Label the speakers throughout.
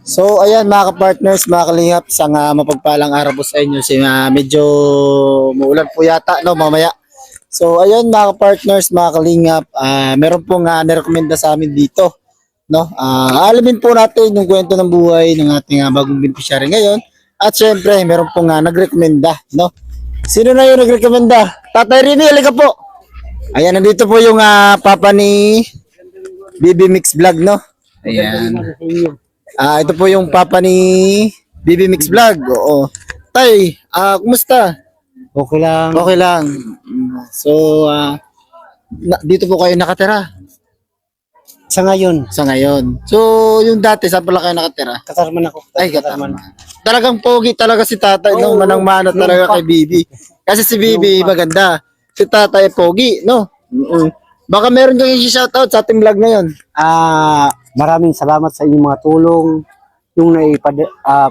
Speaker 1: So ayan mga ka-partners, mga kalingap, isang mapagpalang araw po sa inyo. Medyo muulan po yata no mamaya. So ayun mga ka-partners, mga kalingap, meron pong nirekomenda sa amin dito, no? Alamin po natin yung kwento ng buhay ng ating bagong beneficiary ngayon. At syempre, meron pong nagrekomenda, no? Sino na yung nagrekomenda? Tatay Rini, halika po. Ayan, nandito po yung papa ni BB Mix Vlog, no? Ayan. Ito po yung papa ni BB Mix Vlog. Oo. Tay, kumusta?
Speaker 2: Okay lang.
Speaker 1: Okay lang. So, dito po kayo nakatira
Speaker 2: Sa ngayon,
Speaker 1: sa ngayon. So, yung dati, saan pala kayo nakatira?
Speaker 2: katarman ako.
Speaker 1: Ay, Katarman. Talagang pogi talaga si tatay, no? Manang-mana talaga kay Bibi. Kasi si Bibi, maganda. Si tatay, pogi, no? Baka meron kang i-shoutout sa ating vlog ngayon.
Speaker 2: Maraming salamat sa inyong mga tulong. Yung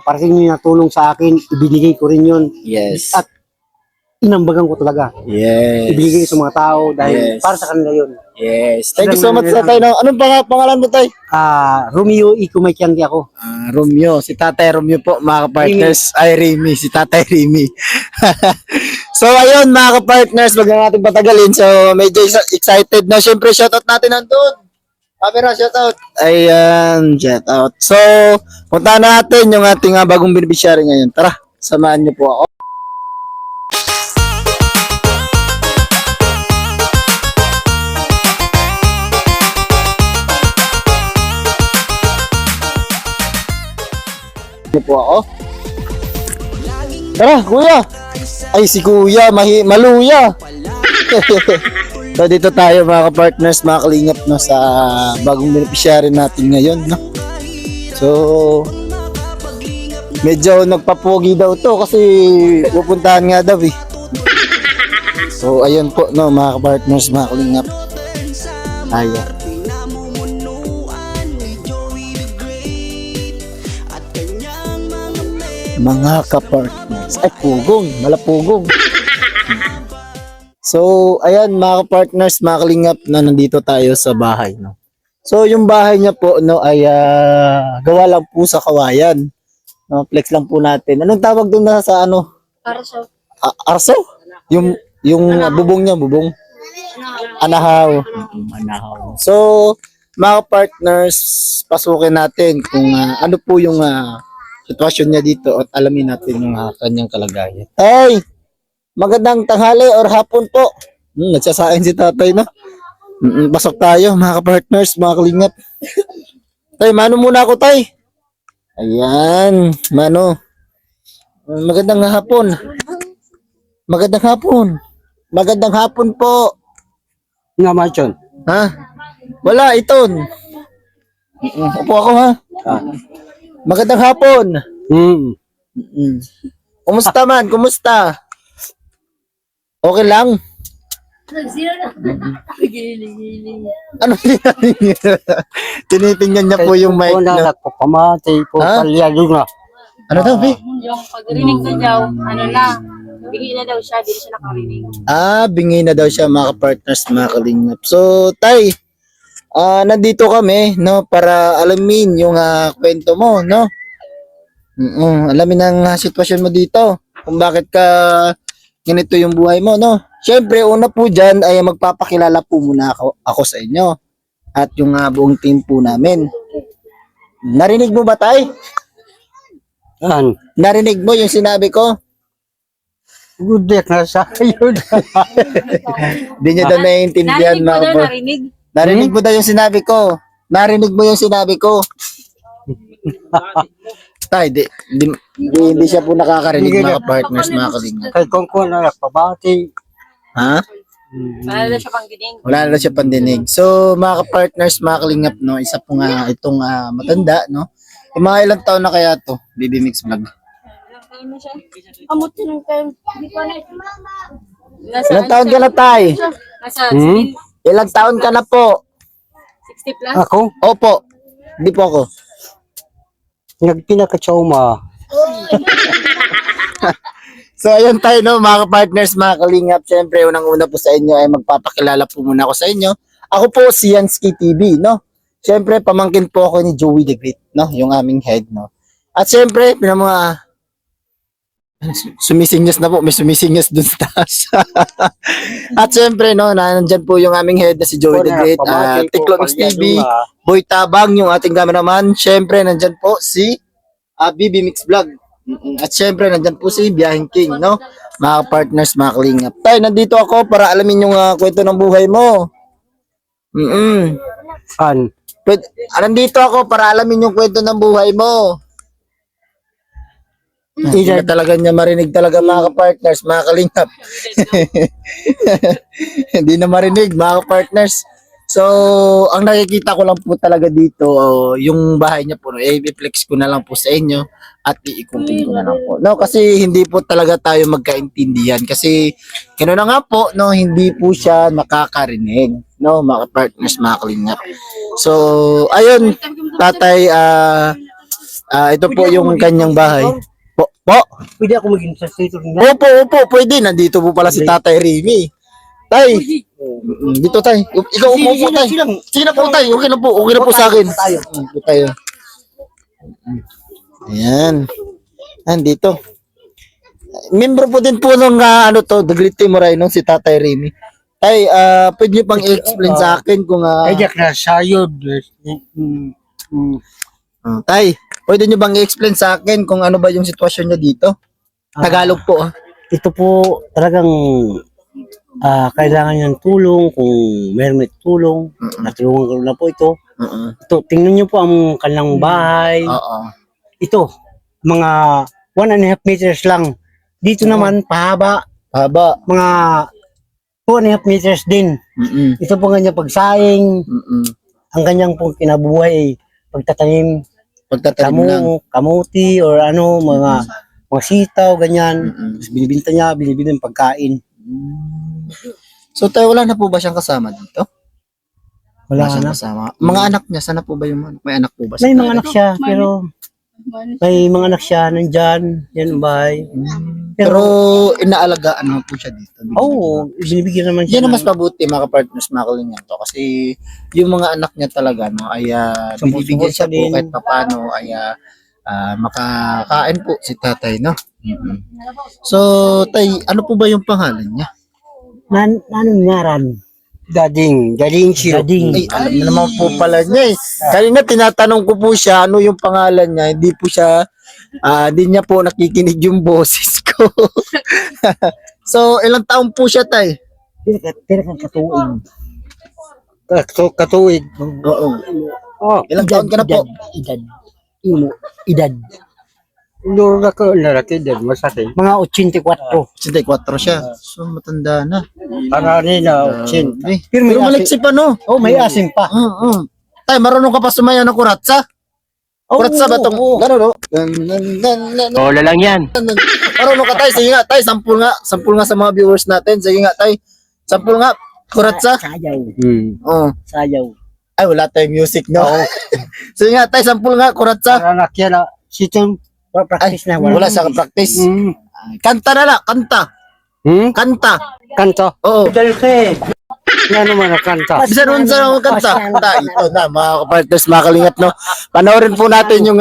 Speaker 2: parating nyo na tulong sa akin, ibinigay ko rin yun.
Speaker 1: Yes.
Speaker 2: At inambagan ko talaga.
Speaker 1: Yes.
Speaker 2: Ibigay sa mga tao dahil
Speaker 1: Yes.
Speaker 2: para sa kanila yun.
Speaker 1: Yes. Thank you so much, tatay. No? Anong pangalan mo, tay?
Speaker 2: Romeo Iko may tiyangi ako.
Speaker 1: Romeo. Si tatay Romeo po, mga ka-partners. Ay, Remy. Si tatay Remy. So, ayun, mga ka-partners, wag na natin patagalin. So, medyo excited na. Siyempre, shoutout natin nandun. Camera, shoutout. Ayan, shoutout. So, punta natin yung ating bagong beneficiary ngayon. Tara, samahan niyo po ako. Niyo po ako. Tara, kuya. Ay, si kuya, maluya. So, dito tayo mga ka-partners, mga kalingap, no, sa bagong beneficiary natin ngayon, no. So, medyo nagpapogi daw to kasi pupuntahan nga daw eh. So, ayun po, no, mga ka-partners, mga kalingap. Tayo. Mga ka-partners. Ay, pugong. Malapugong. So, ayan mga ka-partners, mga kalingap, na nandito tayo sa bahay, no. So, yung bahay niya po, no, ay gawa lang po sa kawayan. No, flex lang po natin. Anong tawag doon na sa ano?
Speaker 3: Arso.
Speaker 1: Arso? Yung bubong niya, bubong. Anahaw. Anahaw. So, mga partners, pasukin natin kung ano po yung sitwasyon niya dito at alamin natin yung kanyang kalagayan. Hey! Magandang tanghali or hapon po. Nagsasain si tatay, no? Pasok tayo, mga partners, mga kalingap. Tay, mano muna ako, tay. Ayan, mano. Magandang hapon. Magandang hapon. Magandang hapon po.
Speaker 2: Nga Marchon.
Speaker 1: Ha? Wala, iton. Upo ako, ha? Magandang hapon. Kumusta man? Kumusta? Okay lang? Ano tinitingnan niya po yung mic na.
Speaker 2: Nagpapamati po, palyado na.
Speaker 1: Ano daw, Bi?
Speaker 3: Yung pag-rinig ko daw, ano na, bigay na daw siya, di na siya nakarinig.
Speaker 1: Bingi na daw siya, mga partners, mga kalingap. So, tay, nandito kami, no, para alamin yung kwento mo, no? Alamin ang sitwasyon mo dito. Kung bakit ka ganito yung buhay mo, no? Siyempre, una po dyan ay magpapakilala po muna ako sa inyo. At yung buong team po namin. Narinig mo ba, tay? Narinig mo yung sinabi ko?
Speaker 2: Good luck na sa yun.
Speaker 1: Di niya daw naiintindihan,
Speaker 3: Narinig mo daw,
Speaker 1: mga
Speaker 3: narinig?
Speaker 1: Narinig mo daw yung sinabi ko. Narinig mo yung sinabi ko. Tay, hindi siya po nakakarinig, mga partners, mga kalingap.
Speaker 2: Kay Kongko na nagpabati.
Speaker 1: Ha?
Speaker 3: Wala na siya pang gining.
Speaker 1: Wala na siya pandinig. So, mga partners, mga kalingap, no, isa po nga itong matanda, no. Yung mga ilang taon na kaya to, BB Mix Vlog.
Speaker 3: Ano siya? Amot siya ng time. Hindi pa na.
Speaker 1: Ilang taon ka na, tay?
Speaker 3: Nasa 60
Speaker 1: Ilang taon ka na po?
Speaker 3: plus?
Speaker 2: Ako,
Speaker 1: Opo. Hindi po ako.
Speaker 2: nagpinakatsoma.
Speaker 1: So, ayun tayo, no, mga partners, mga kalingap. Siyempre, unang-una po sa inyo ay magpapakilala po muna ako sa inyo. Ako po si Yansky TV, no? syempre, pamangkin po ako ni Joey the Great, no? Yung aming head, no? At syempre, mga sumisinyas na po, may sumisinyas dun sa taas. At syempre, no, nandyan po yung aming head na si Joey the Great, Tiklongs TV, Boy Tabang, yung ating cameraman. Syempre, nandyan po si BB Mix Vlog. At syempre, nandyan po si Biyahing King, no? Mga partners, mga kalingap. Tay, nandito ako para alamin yung kwento ng buhay mo.
Speaker 2: Saan?
Speaker 1: Nandito ako para alamin yung kwento ng buhay mo. Hindi na talaga niya marinig talaga mga partners, mga kalingap. Hindi na marinig mga partners. So, ang nakikita ko lang po talaga dito, yung bahay niya po, i-flex ko na lang po sa inyo at iikumpin ko na lang po. No, kasi hindi po talaga tayo magkaintindihan kasi kano na nga po, no, hindi po siya makakarinig, no, mga partners, mga kalingap. So, ayun, tatay, ito po yung kanyang bahay. Po?
Speaker 2: Pwede ako maging translator niya.
Speaker 1: Opo, pwede. Nandito po pala si Tatay Remy. Tay, dito tay. Ikaw umupo tay. Sige na po tay. Okay na po sa akin. Upo tayo. Ayan. Nandito. Membro po din po ng The Great Timoray nung si Tatay Remy. Tay, pwede niyo pang i-explain sa akin kung
Speaker 2: Kaya na sayod.
Speaker 1: Tay, pwede niyo bang i-explain sa akin kung ano ba yung sitwasyon niya dito? Tagalog po.
Speaker 2: Ito po talagang kailangan niya ng tulong. Kung meron may tulong, natulungan ko na po ito. Ito, tingnan niyo po ang kanilang bahay.
Speaker 1: Oo.
Speaker 2: Ito, mga 1.5 meters lang. Dito naman, pahaba.
Speaker 1: Haba.
Speaker 2: Mga 2.5 meters din. Ito po kanyang pagsaing. Ang kanyang pong kinabuhay, pagtatanim,
Speaker 1: Pagtatanim lang.
Speaker 2: kamuti, or ano, mga sitaw, ganyan. Tapos binibinta niya, binibili ng pagkain.
Speaker 1: So tayo, wala na po ba siyang kasama dito?
Speaker 2: Wala
Speaker 1: siyang
Speaker 2: na.
Speaker 1: kasama. Mga anak niya, sana po ba yung may anak po ba
Speaker 2: May
Speaker 1: siya?
Speaker 2: mga anak siya, pero may mga anak siya nandyan, yan ang bahay.
Speaker 1: Pero inaalagaan naman po siya dito.
Speaker 2: Oo, binibigyan naman siya.
Speaker 1: Yan ang mas mabuti mga partners, mga kalingan to. Kasi yung mga anak niya talaga, no, ay binibigyan siya po kahit paano ay makakain po si tatay, no? So, tay, ano po ba yung pangalan niya?
Speaker 2: Anong ngaran? Dading siya.
Speaker 1: Ay, alam na naman po pala niya eh. Kanina tinatanong ko po siya ano yung pangalan niya. Hindi po siya, hindi niya po nakikinig yung boses ko. So, ilang taon po siya, tay?
Speaker 2: Pero kang katuig. Katuig.
Speaker 1: Oo.
Speaker 2: Oh,
Speaker 1: Ilang taon ka na po?
Speaker 2: Edad.
Speaker 4: Doon ako lalaki din, masakit.
Speaker 2: Mga 84.
Speaker 1: 64 siya. So, matanda na.
Speaker 4: Para nila,
Speaker 1: Pero maliksi pa, no?
Speaker 2: Oh, may asim pa.
Speaker 1: Tay, marunong ka pa sumaya ng kuratsa? Kuratsa ba itong, gano'n, no?
Speaker 4: Bola lang yan.
Speaker 1: Marunong ka, tay. Sige nga, tay. Sampul nga sa mga viewers natin. Sige nga, tay. Sampul nga. Kuratsa.
Speaker 2: Sayaw.
Speaker 1: Oo.
Speaker 2: Sayaw.
Speaker 1: Ay, wala tayong music, no? Sige nga, tay. Sampul nga. Kuratsa.
Speaker 4: Para nakyan, sitong,
Speaker 2: Practice na.
Speaker 1: Wala sa practice. Kanta na lang. Kanta.
Speaker 4: Kanto.
Speaker 1: Oo.
Speaker 4: Dalke. Yan naman ang kanta.
Speaker 1: Bisa nun sa kanta. Ito na, mga kapartners, mga kalingap, no? Panoorin po natin yung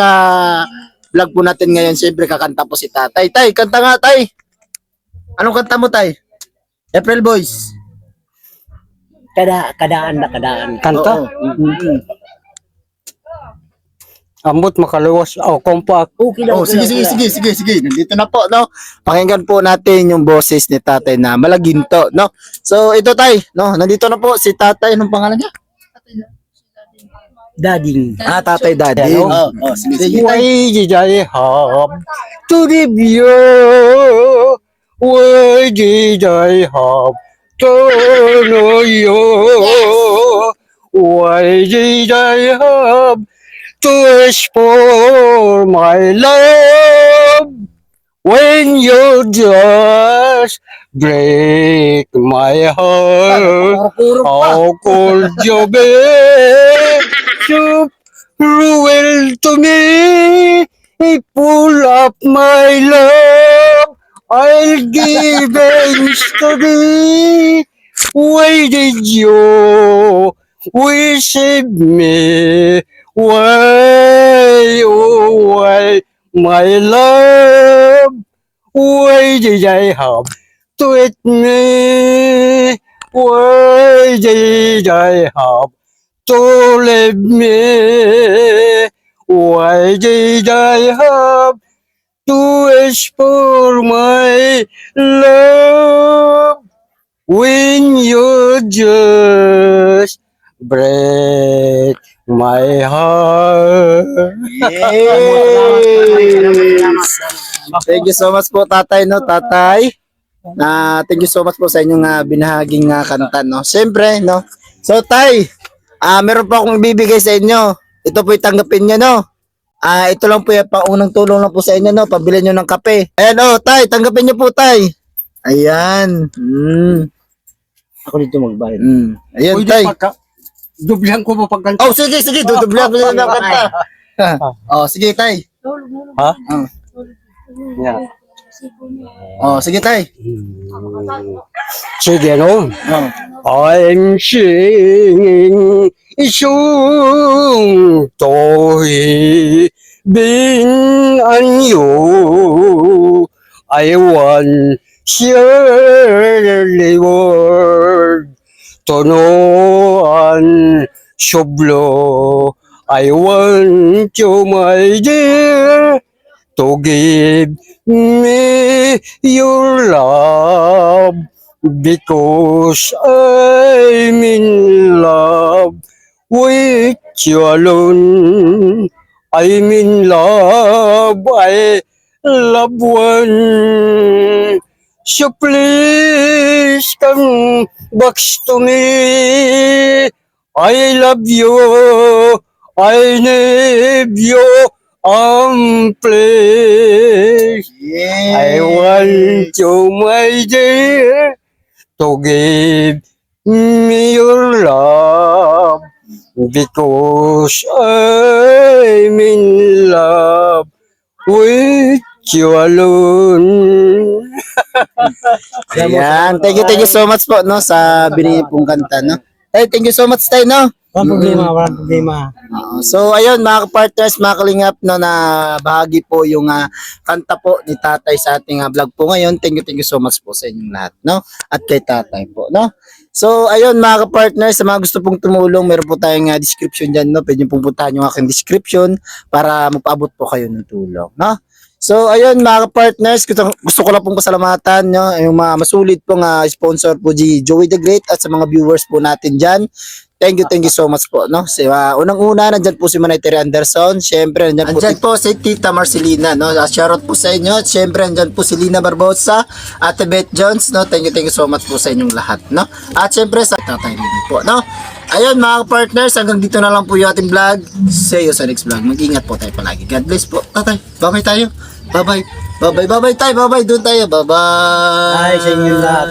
Speaker 1: vlog po natin ngayon. Siyempre, kakanta po si tatay. Tay, kanta nga, tay. Anong kanta mo, tay? April Boys.
Speaker 2: Kadaan.
Speaker 4: Kanta?
Speaker 1: Oo.
Speaker 4: Ambot makaluwas. Kompak.
Speaker 2: Okay
Speaker 1: Oh,
Speaker 2: lang.
Speaker 1: sige. Nandito na po, no? Pakinggan po natin yung boses ni tatay na malaginto, no? So, ito, tay, no? Nandito na po si tatay. Anong pangalan niya?
Speaker 2: Dading.
Speaker 1: Tatay Daddy.
Speaker 2: Hello?
Speaker 1: Sige, tay.
Speaker 4: Why did I have to leave you? Why did I have to know you? Why did I have to wish for my love when you just break my heart? How could you be so cruel to me? Pull up my love, I'll give in to thee. Why did you receive me. Why, oh, why, my love? Why did I have to eat me? Why did I have to leave me? Why did I have to wish for my love when you just break my heart?
Speaker 1: Yes! Thank you so much po tatay, no, tatay. Thank you so much po sa inyong binahaging kanta, no. Siyempre, no. So tay, meron pa akong ibibigay sa inyo. Ito po itanggapin niyo, no. Ito lang po yung paunang tulong lang po sa inyo, no. Pabili niyo ng kape. Ayan, oh, tay, tanggapin niyo po, tay. Ayan.
Speaker 2: Ako dito magbayad.
Speaker 1: Ayan,
Speaker 4: Pwede
Speaker 1: tay.
Speaker 4: dublihan ko mo pagkanta.
Speaker 1: Oh, sige, dudublan ko na ng kanta. Oh, sige, tay.
Speaker 4: Ha?
Speaker 1: Oh.
Speaker 4: Yeah.
Speaker 1: Oh, sige, tay.
Speaker 4: Sige, no?
Speaker 1: Oh.
Speaker 4: I'm singing a song to being on you. I want surely word to know and sublo. I want you, my dear, to give me your love. Because I'm in love with you alone. I'm in love, I love one. So please come back to me. I love you, I need you, please. I want you, my dear, to give me your love because I'm in love with you alone.
Speaker 1: Ayan. Thank you so much po, no, sa binigay pong kanta, no. Hey, thank you so much, tay, no.
Speaker 2: Walang problema.
Speaker 1: So ayun mga partners, mga kalingap, no, na bahagi po yung kanta po ni tatay sa ating vlog po ngayon. Thank you so much po sa inyong lahat, no, at kay tatay po, no. So ayun mga partners, sa mga gusto pong tumulong, meron po tayong description dyan, no. Pwede pong puntahan yung aking description para magpaabot po kayo ng tulong, no. So ayun mga partners, gusto ko lang pong pasalamatan, no, yung mga masulit pong sponsor po, Joey the Great, at sa mga viewers po natin dyan. Thank you so much po, no. So, unang-una, nandyan po si Manay Terry Anderson. Siyempre, nandyan po si Tita Marcelina, no. Shoutout po sa inyo. Siyempre, nandyan po si Lina Barbosa, Ate Beth Jones, no. Thank you so much po sa inyong lahat, no. At siyempre, sa Tatay Bibi po, no. Ayun, mga partners, hanggang dito na lang po yung ating vlog. See you sa next vlog. Mag-ingat po tayo palagi. God bless po. Tatay, bye-bye tayo. Bye-bye. Bye-bye tayo. Bye-bye. Doon tayo. Bye-bye.
Speaker 2: Bye sa inyong lahat.